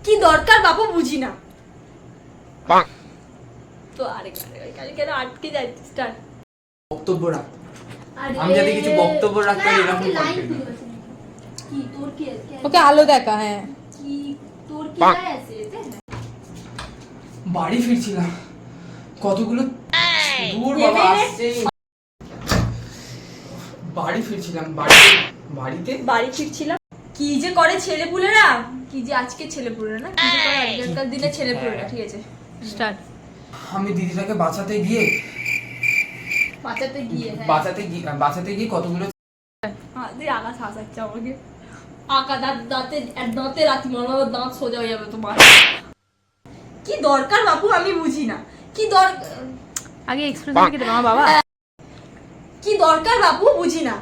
কি দরকার বাপু বুঝি না তো আরে কেন আটকে যাচ্ছে স্টার্ট বক্তব্য রাখ। আমি যাতে কিছু বক্তব্য রাখতে পারি এরকম কি তোর কি ওকে আলো দেখা। হ্যাঁ কি তোর কি আছে এতে? বাড়ি ফিরছিলাম, কতগুলো দূর বাবা আসছে। বাড়ি ফিরছিলাম, বাড়ি ফিরছিলাম। কি যে করে ছেলেপুলেরা, কি যে আজকে ছেলেপুলেরা না, কি যে করে আজকালকার দিনে ছেলেপুলেরা। ঠিক আছে স্টার্ট। আমি দিদিটাকে বাঁচাতে গিয়ে কতগুলো তুই আকাশ হাসাচ্ছে আমাকে। আকা দাঁতে রাতি মারো, দাঁত সোজা হয়ে যাবে তোমার। কি দরকার বাপু আমি বুঝি না। কি দরকার, আগে এক্সপ্রেশন কি দেবো আমার বাবা? কি দরকার বাপু বুঝি না।